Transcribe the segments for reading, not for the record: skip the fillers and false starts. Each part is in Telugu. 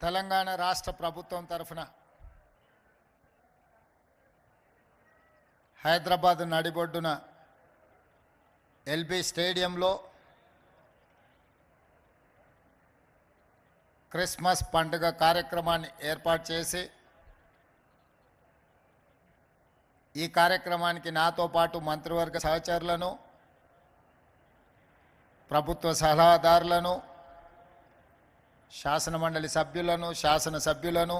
తెలంగాణ రాష్ట్ర ప్రభుత్వం తరఫున హైదరాబాద్ నడిబొడ్డున ఎల్బీ స్టేడియంలో క్రిస్మస్ పండుగ కార్యక్రమాన్ని ఏర్పాటు చేసి ఈ కార్యక్రమానికి నాతో పాటు మంత్రివర్గ సహచరులను, ప్రభుత్వ సలహాదారులను, శాసనమండలి సభ్యులను, శాసనసభ్యులను,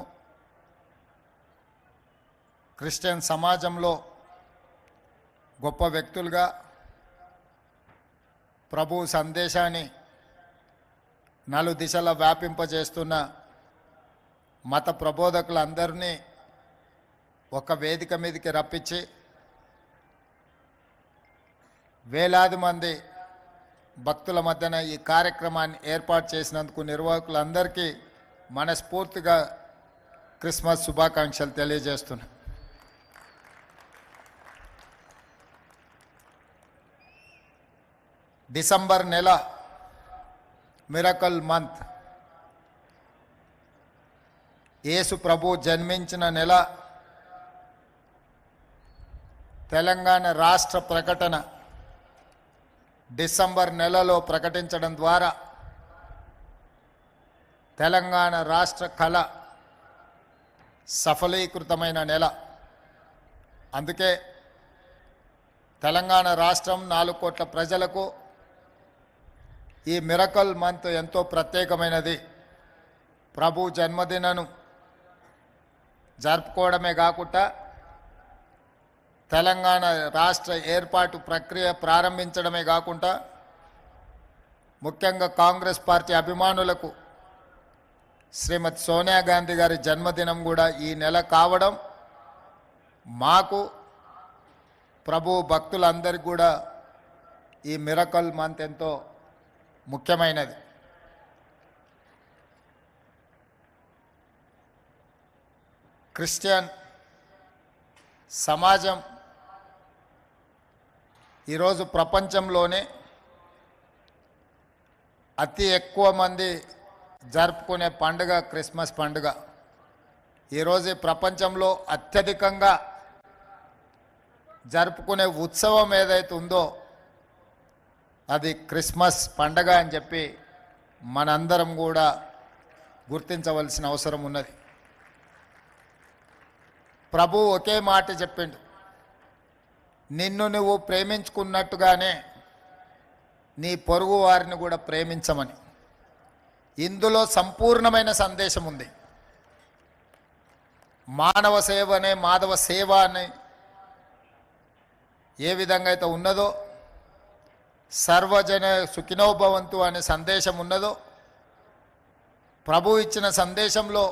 క్రిస్టియన్ సమాజంలో గొప్ప వ్యక్తులుగా ప్రభు సందేశాన్ని నలుదిశలా వ్యాపింపజేస్తున్న మత ప్రబోధకులందరినీ ఒక వేదిక మీదకి రప్పించి వేలాది మంది భక్తుల మధ్యన ఈ కార్యక్రమాన్ని ఏర్పాటు చేసినందుకు నిర్వాహకులందరికీ మనస్ఫూర్తిగా క్రిస్మస్ శుభాకాంక్షలు తెలియజేస్తున్నా. డిసెంబర్ నెల మిరకల్ మంత్, యేసు ప్రభు జన్మించిన నెల, తెలంగాణ రాష్ట్ర ప్రకటన డిసెంబర్ నెలలో ప్రకటించడం ద్వారా తెలంగాణ రాష్ట్ర కళ సఫలీకృతమైన నెల. అందుకే తెలంగాణ రాష్ట్రం 4 కోట్ల ప్రజలకు ఈ మిరకల్ మంత్ ఎంతో ప్రత్యేకమైనది. ప్రభు జన్మదినను జరుపుకోవడమే కాకుండా తెలంగాణ రాష్ట్ర ఏర్పాటు ప్రక్రియ ప్రారంభించడమే కాకుండా ముఖ్యంగా కాంగ్రెస్ పార్టీ అభిమానులకు శ్రీమతి సోనియా గాంధీ గారి జన్మదినం కూడా ఈ నెల కావడం మాకు, ప్రభు భక్తులందరికీ కూడా ఈ మిరకల్ మంత్ ఎంతో ముఖ్యమైనది. క్రిస్టియన్ సమాజం ఈరోజు ప్రపంచంలోనే అతి ఎక్కువ మంది జరుపుకునే పండుగ క్రిస్మస్ పండుగ. ఈరోజు ప్రపంచంలో అత్యధికంగా జరుపుకునే ఉత్సవం ఏదైతే ఉందో అది క్రిస్మస్ పండుగ అని చెప్పి మనందరం కూడా గుర్తించవలసిన అవసరం ఉన్నది. ప్రభు ఒకే మాట చెప్పిండు, నిన్ను నువ్వు ప్రేమించుకున్నట్టుగానే నీ పొరుగు వారిని కూడా ప్రేమించమని. ఇందులో సంపూర్ణమైన సందేశం ఉంది. మానవ సేవనే మాధవ సేవ అని ఏ విధంగా అయితే ఉన్నదో, సర్వజన సుఖినోభవంతు అనే సందేశం ఉన్నదో, ప్రభు ఇచ్చిన సందేశంలో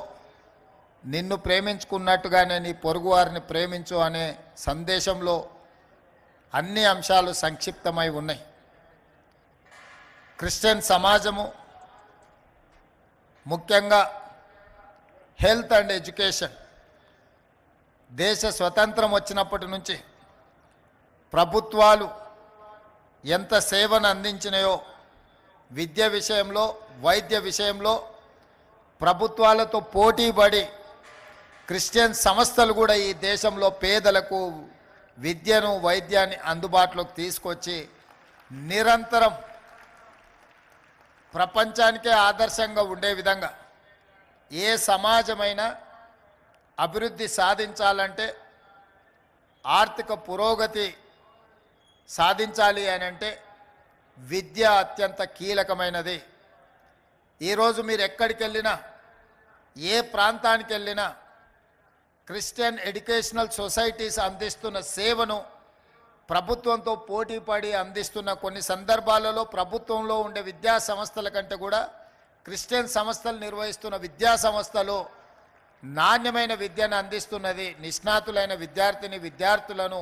నిన్ను ప్రేమించుకున్నట్టుగానే నీ పొరుగువారిని ప్రేమించు అనే సందేశంలో అన్ని అంశాలు సంక్షిప్తమై ఉన్నాయి. క్రిస్టియన్ సమాజము ముఖ్యంగా హెల్త్ అండ్ ఎడ్యుకేషన్, దేశ స్వతంత్రం వచ్చినప్పటి నుంచి ప్రభుత్వాలు ఎంత సేవను అందించినాయో విద్య విషయంలో, వైద్య విషయంలో ప్రభుత్వాలతో పోటీపడి క్రిస్టియన్ సంస్థలు కూడా ఈ దేశంలో పేదలకు విద్యను, వైద్యాన్ని అందుబాటులోకి తీసుకొచ్చి నిరంతరం ప్రపంచానికే ఆదర్శంగా ఉండే విధంగా ఏ సమాజమైనా అభివృద్ధి సాధించాలంటే, ఆర్థిక పురోగతి సాధించాలి అని అంటే విద్య అత్యంత కీలకమైనది. ఈరోజు మీరు ఎక్కడికి వెళ్ళినా, ఏ ప్రాంతానికి వెళ్ళినా క్రిస్టియన్ ఎడ్యుకేషనల్ సొసైటీస్ అందిస్తున్న సేవను ప్రభుత్వంతో పోటీపడి అందిస్తున్న కొన్ని సందర్భాలలో ప్రభుత్వంలో ఉండే విద్యా సంస్థల కంటే కూడా క్రిస్టియన్ సంస్థలు నిర్వహిస్తున్న విద్యా సంస్థలు నాణ్యమైన విద్యను అందిస్తున్నది. నిష్ణాతులైన విద్యార్థులను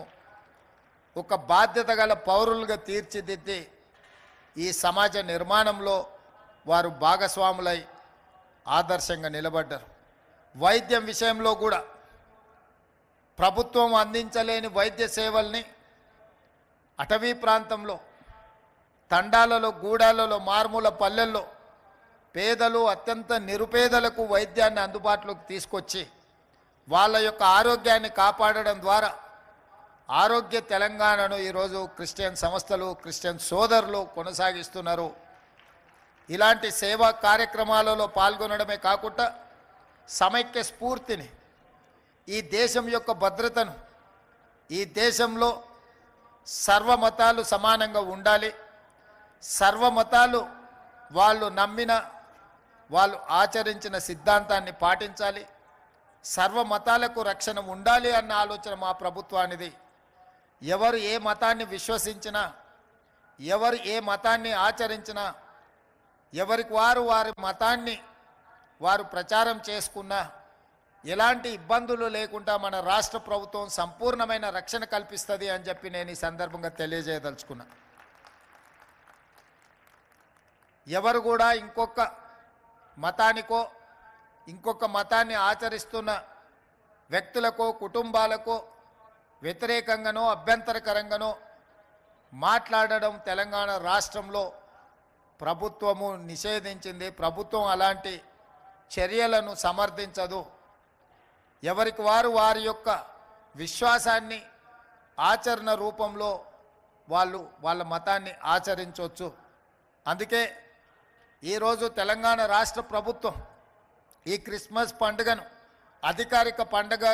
ఒక బాధ్యత గల పౌరులుగా తీర్చిదిద్ది ఈ సమాజ నిర్మాణంలో వారు భాగస్వాములై ఆదర్శంగా నిలబడ్డారు. వైద్యం విషయంలో కూడా ప్రభుత్వం అందించలేని వైద్య సేవల్ని అటవీ ప్రాంతంలో, తండాలలో, గూడాలలో, మారుమూల పల్లెల్లో పేదలు అత్యంత నిరుపేదలకు వైద్యాన్ని అందుబాటులోకి తీసుకొచ్చి వాళ్ళ యొక్క ఆరోగ్యాన్ని కాపాడడం ద్వారా ఆరోగ్య తెలంగాణను ఈరోజు క్రిస్టియన్ సంస్థలు క్రిస్టియన్ సోదరులు కొనసాగిస్తున్నారు. ఇలాంటి సేవా కార్యక్రమాలలో పాల్గొనడమే కాకుండా సమైక్య స్ఫూర్తిని, ఈ దేశం యొక్క భద్రతను, ఈ దేశంలో సర్వమతాలు సమానంగా ఉండాలి, సర్వమతాలు వాళ్ళు నమ్మిన వాళ్ళు ఆచరించిన సిద్ధాంతాన్ని పాటించాలి, సర్వమతాలకు రక్షణ ఉండాలి అన్న ఆలోచన మా ప్రభుత్వానిది. ఎవరు ఏ మతాన్ని విశ్వసించినా, ఎవరు ఏ మతాన్ని ఆచరించినా, ఎవరికి వారు వారి మతాన్ని వారు ప్రచారం చేసుకున్నా ఎలాంటి ఇబ్బందులు లేకుండా మన రాష్ట్ర ప్రభుత్వం సంపూర్ణమైన రక్షణ కల్పిస్తుంది అని చెప్పి నేను ఈ సందర్భంగా తెలియజేయదలుచుకున్నా. ఎవరు కూడా ఇంకొక మతానికో ఇంకొక మతాన్ని ఆచరిస్తున్న వ్యక్తులకో కుటుంబాలకో వ్యతిరేకంగానో అభ్యంతరకరంగానో మాట్లాడడం తెలంగాణ రాష్ట్రంలో ప్రభుత్వము నిషేధించింది. ప్రభుత్వం అలాంటి చర్యలను సమర్థించదు. ఎవరికి వారు వారి యొక్క విశ్వాసాన్ని ఆచరణ రూపంలో వాళ్ళ మతాన్ని ఆచరించవచ్చు. అందుకే ఈరోజు తెలంగాణ రాష్ట్ర ప్రభుత్వం ఈ క్రిస్మస్ పండుగను అధికారిక పండుగ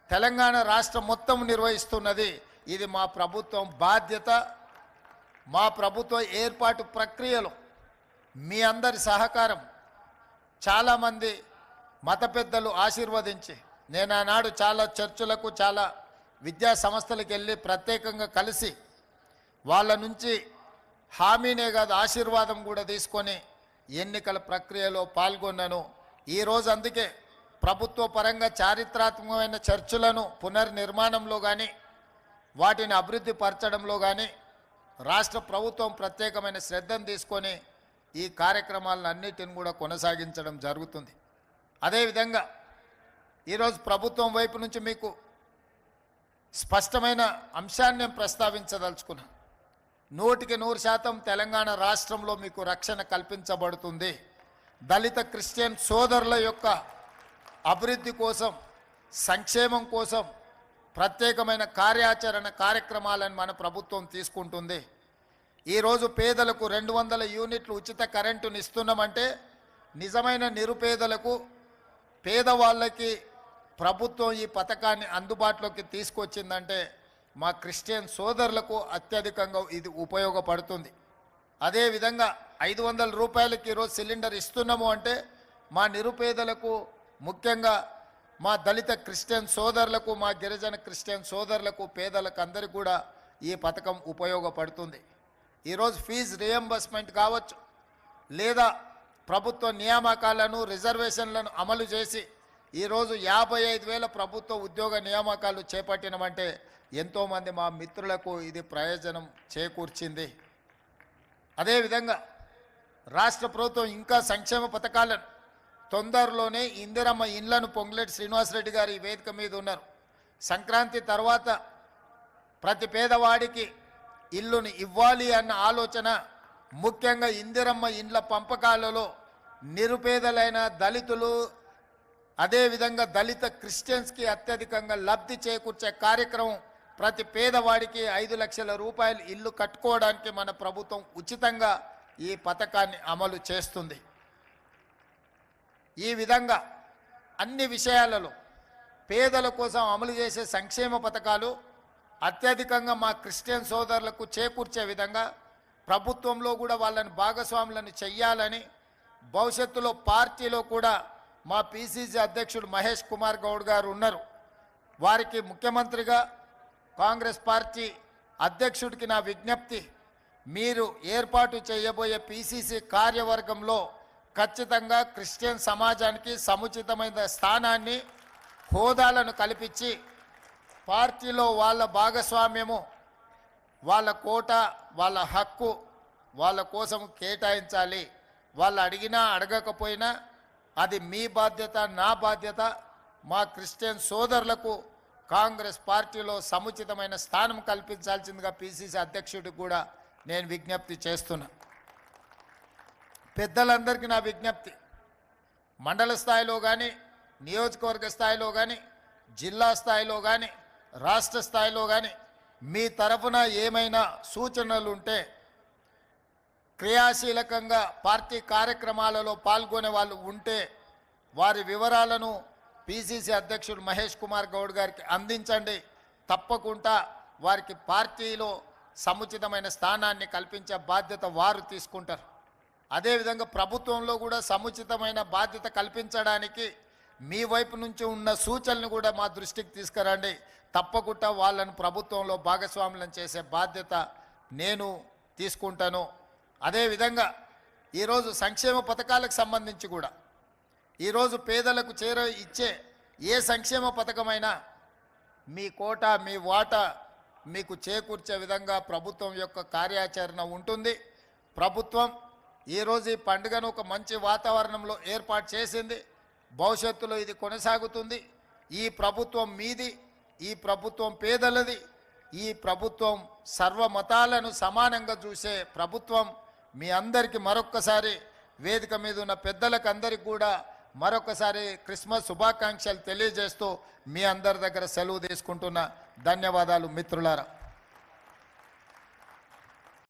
తెలంగాణ రాష్ట్రం మొత్తం నిర్వహిస్తున్నది. ఇది మా ప్రభుత్వం బాధ్యత. మా ప్రభుత్వ ఏర్పాటు ప్రక్రియలో మీ అందరి సహకారం, చాలామంది మత పెద్దలు ఆశీర్వదించి, నేను ఆనాడు చాలా చర్చులకు చాలా విద్యా సంస్థలకు వెళ్ళి ప్రత్యేకంగా కలిసి వాళ్ళ నుంచి హామీనే కాదు ఆశీర్వాదం కూడా తీసుకొని ఎన్నికల ప్రక్రియలో పాల్గొన్నాను. ఈరోజు అందుకే ప్రభుత్వ పరంగా చారిత్రాత్మకమైన చర్చులను పునర్నిర్మాణంలో కానీ వాటిని అభివృద్ధి పరచడంలో కానీ రాష్ట్ర ప్రభుత్వం ప్రత్యేకమైన శ్రద్ధను తీసుకొని ఈ కార్యక్రమాలను అన్నిటిని కూడా కొనసాగించడం జరుగుతుంది. అదేవిధంగా ఈరోజు ప్రభుత్వం వైపు నుంచి మీకు స్పష్టమైన అంశాన్ని ప్రస్తావించదలుచుకున్నాను. 100% తెలంగాణ రాష్ట్రంలో మీకు రక్షణ కల్పించబడుతుంది. దళిత క్రిస్టియన్ సోదరుల యొక్క అభివృద్ధి కోసం, సంక్షేమం కోసం ప్రత్యేకమైన కార్యక్రమాలను మన ప్రభుత్వం తీసుకుంటుంది. ఈరోజు పేదలకు 200 యూనిట్లు ఉచిత కరెంటుని ఇస్తున్నామంటే నిజమైన నిరుపేదలకు, పేదవాళ్ళకి ప్రభుత్వం ఈ పథకాన్ని అందుబాటులోకి తీసుకొచ్చిందంటే మా క్రిస్టియన్ సోదరులకు అత్యధికంగా ఇది ఉపయోగపడుతుంది. అదేవిధంగా 500 రూపాయలకి ఈరోజు సిలిండర్ ఇస్తున్నాము అంటే మా నిరుపేదలకు, ముఖ్యంగా మా దళిత క్రిస్టియన్ సోదరులకు, మా గిరిజన క్రిస్టియన్ సోదరులకు, పేదలకు అందరికీ కూడా ఈ పథకం ఉపయోగపడుతుంది. ఈరోజు ఫీజు రియంబర్స్మెంట్ కావచ్చు, లేదా ప్రభుత్వ నియామకాలను రిజర్వేషన్లను అమలు చేసి ఈరోజు 55,000 ప్రభుత్వ ఉద్యోగ నియామకాలు చేపట్టినమంటే ఎంతోమంది మా మిత్రులకు ఇది ప్రయోజనం చేకూర్చింది. అదేవిధంగా రాష్ట్ర ప్రభుత్వం ఇంకా సంక్షేమ పథకాలను తొందరలోనే ఇందిరమ్మ ఇండ్లను పొంగులేటి శ్రీనివాసరెడ్డి గారు ఈ వేదిక మీద ఉన్నారు. సంక్రాంతి తర్వాత ప్రతి పేదవాడికి ఇల్లుని ఇవ్వాలి అన్న ఆలోచన, ముఖ్యంగా ఇందిరమ్మ ఇండ్ల పంపకాలలో నిరుపేదలైన దళితులు, అదేవిధంగా దళిత క్రిస్టియన్స్కి అత్యధికంగా లబ్ధి చేకూర్చే కార్యక్రమం, ప్రతి పేదవాడికి 5 లక్షల రూపాయలు ఇల్లు కట్టుకోవడానికి మన ప్రభుత్వం ఉచితంగా ఈ పథకాన్ని అమలు చేస్తుంది. ఈ విధంగా అన్ని విషయాలలో పేదల కోసం అమలు చేసే సంక్షేమ పథకాలు అత్యధికంగా మా క్రిస్టియన్ సోదరులకు చేకూర్చే విధంగా ప్రభుత్వంలో కూడా వాళ్ళని భాగస్వాములను చెయ్యాలని, భవిష్యత్తులో పార్టీలో కూడా మా పిసిసి అధ్యక్షుడు మహేష్ కుమార్ గౌడ్ గారు ఉన్నారు. వారికి ముఖ్యమంత్రిగా కాంగ్రెస్ పార్టీ అధ్యక్షుడికి నా విజ్ఞప్తి, మీరు ఏర్పాటు చేయబోయే పిసిసి కార్యవర్గంలో ఖచ్చితంగా క్రిస్టియన్ సమాజానికి సముచితమైన స్థానాన్ని, హోదాలను కల్పించి పార్టీలో వాళ్ళ భాగస్వామ్యము, వాళ్ళ కోట, వాళ్ళ హక్కు వాళ్ళ కోసం కేటాయించాలి. వాళ్ళు అడిగినా అడగకపోయినా అది మీ బాధ్యత, నా బాధ్యత. మా క్రిస్టియన్ సోదరులకు కాంగ్రెస్ పార్టీలో సముచితమైన స్థానం కల్పించాల్సిందిగా పిసిసి అధ్యక్షుడికి కూడా నేను విజ్ఞప్తి చేస్తున్నా. పెద్దలందరికీ నా విజ్ఞప్తి, మండల స్థాయిలో కానీ, నియోజకవర్గ స్థాయిలో కానీ, జిల్లా స్థాయిలో కానీ, రాష్ట్ర స్థాయిలో కానీ మీ తరఫున ఏమైనా సూచనలు ఉంటే, క్రియాశీలకంగా పార్టీ కార్యక్రమాలలో పాల్గొనే వాళ్ళు ఉంటే వారి వివరాలను పిసిసి అధ్యక్షుడు మహేష్ కుమార్ గౌడ్ గారికి అందించండి. తప్పకుండా వారికి పార్టీలో సముచితమైన స్థానాన్ని కల్పించే బాధ్యత వారు తీసుకుంటారు. అదేవిధంగా ప్రభుత్వంలో కూడా సముచితమైన బాధ్యత కల్పించడానికి మీ వైపు నుంచి ఉన్న సూచనలు కూడా మా దృష్టికి తీసుకురండి. తప్పకుండా వాళ్ళను ప్రభుత్వంలో భాగస్వాములను చేసే బాధ్యత నేను తీసుకుంటాను. అదేవిధంగా ఈరోజు సంక్షేమ పథకాలకు సంబంధించి కూడా ఈరోజు పేదలకు ఇచ్చే ఏ సంక్షేమ పథకమైనా మీ కోటా మీ వాటా మీకు చేకూర్చే విధంగా ప్రభుత్వం యొక్క కార్యాచరణ ఉంటుంది. ప్రభుత్వం ఈరోజు ఈ పండుగను ఒక మంచి వాతావరణంలో ఏర్పాటు చేసింది. భవిష్యత్తులో ఇది కొనసాగుతుంది. ఈ ప్రభుత్వం మీది, ఈ ప్రభుత్వం పేదలది, ఈ ప్రభుత్వం సర్వమతాలను సమానంగా చూసే ప్రభుత్వం. మీ అందరికీ మరొక్కసారి వేదిక మీద ఉన్న పెద్దలకు అందరికీ కూడా మరొకసారి క్రిస్మస్ శుభాకాంక్షలు తెలియజేస్తూ మీ అందరి దగ్గర సెలవు తీసుకుంటున్నా. ధన్యవాదాలు మిత్రులారా.